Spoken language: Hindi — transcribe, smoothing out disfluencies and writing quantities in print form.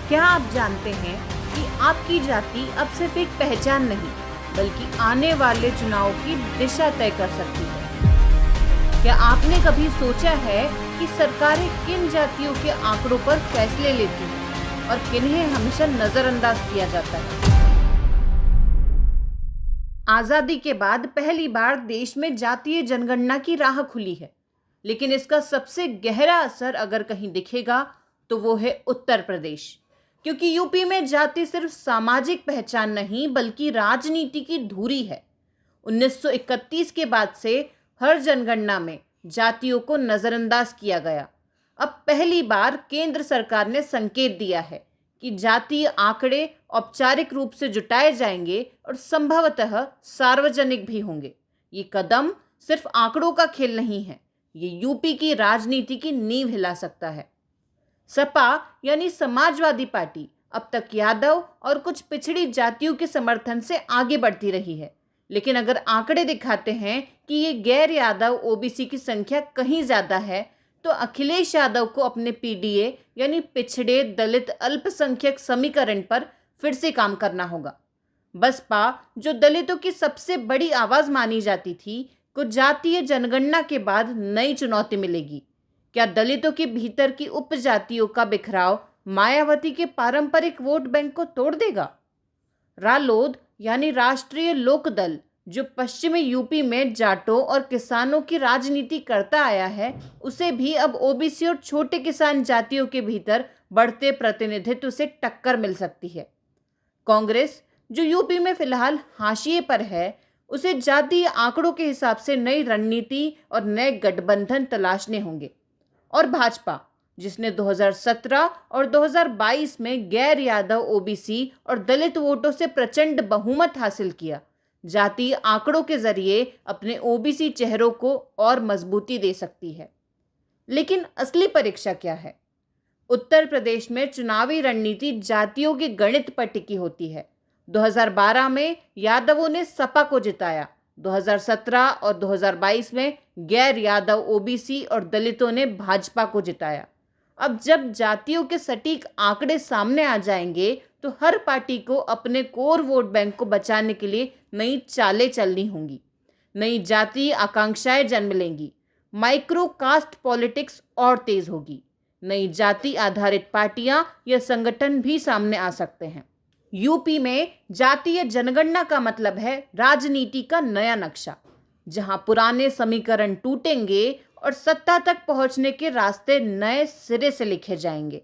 क्या आप जानते हैं कि आपकी जाति अब सिर्फ एक पहचान नहीं, बल्कि आने वाले चुनाव की दिशा तय कर सकती है? क्या आपने कभी सोचा है कि सरकारें किन जातियों के आंकड़ों पर फैसले लेती हैं और किन्हें हमेशा नजरअंदाज किया जाता है? आजादी के बाद पहली बार देश में जातीय जनगणना की राह खुली है, लेकिन इसका सबसे गहरा असर अगर कहीं दिखेगा तो वो है उत्तर प्रदेश। क्योंकि यूपी में जाति सिर्फ सामाजिक पहचान नहीं, बल्कि राजनीति की धुरी है। 1931 के बाद से हर जनगणना में जातियों को नजरअंदाज किया गया। अब पहली बार केंद्र सरकार ने संकेत दिया है कि जातीय आंकड़े औपचारिक रूप से जुटाए जाएंगे और संभवतः सार्वजनिक भी होंगे। ये कदम सिर्फ आंकड़ों का खेल नहीं है, ये यूपी की राजनीति की नींव हिला सकता है। सपा यानी समाजवादी पार्टी अब तक यादव और कुछ पिछड़ी जातियों के समर्थन से आगे बढ़ती रही है, लेकिन अगर आंकड़े दिखाते हैं कि ये गैर यादव ओबीसी की संख्या कहीं ज्यादा है, तो अखिलेश यादव को अपने पीडीए यानी पिछड़े दलित अल्पसंख्यक समीकरण पर फिर से काम करना होगा। बसपा, जो दलितों की सबसे बड़ी आवाज मानी जाती थी, को जातीय जनगणना के बाद नई चुनौती मिलेगी। क्या दलितों के भीतर की उपजातियों का बिखराव मायावती के पारंपरिक वोट बैंक को तोड़ देगा? रालोद यानी राष्ट्रीय लोक दल, जो पश्चिमी यूपी में जाटों और किसानों की राजनीति करता आया है, उसे भी अब ओबीसी और छोटे किसान जातियों के भीतर बढ़ते प्रतिनिधित्व से टक्कर मिल सकती है। कांग्रेस, जो यूपी में फिलहाल हाशिए पर है, उसे जातीय आंकड़ों के हिसाब से नई रणनीति और नए गठबंधन तलाशने होंगे। और भाजपा, जिसने 2017 और 2022 में गैर यादव ओबीसी और दलित वोटों से प्रचंड बहुमत हासिल किया, जातीय आंकड़ों के जरिए अपने ओबीसी चेहरों को और मजबूती दे सकती है। लेकिन असली परीक्षा क्या है? उत्तर प्रदेश में चुनावी रणनीति जातियों के गणित पर टिकी होती है। 2012 में यादवों ने सपा को जिताया, 2017 और 2022 में गैर यादव ओबीसी और दलितों ने भाजपा को जिताया। अब जब जातियों के सटीक आंकड़े सामने आ जाएंगे, तो हर पार्टी को अपने कोर वोट बैंक को बचाने के लिए नई चालें चलनी होंगी। नई जातीय आकांक्षाएं जन्म लेंगी, माइक्रो कास्ट पॉलिटिक्स और तेज होगी। नई जाति आधारित पार्टियां या संगठन भी सामने आ सकते हैं। यूपी में जातीय जनगणना का मतलब है राजनीति का नया नक्शा, जहां पुराने समीकरण टूटेंगे और सत्ता तक पहुंचने के रास्ते नए सिरे से लिखे जाएंगे।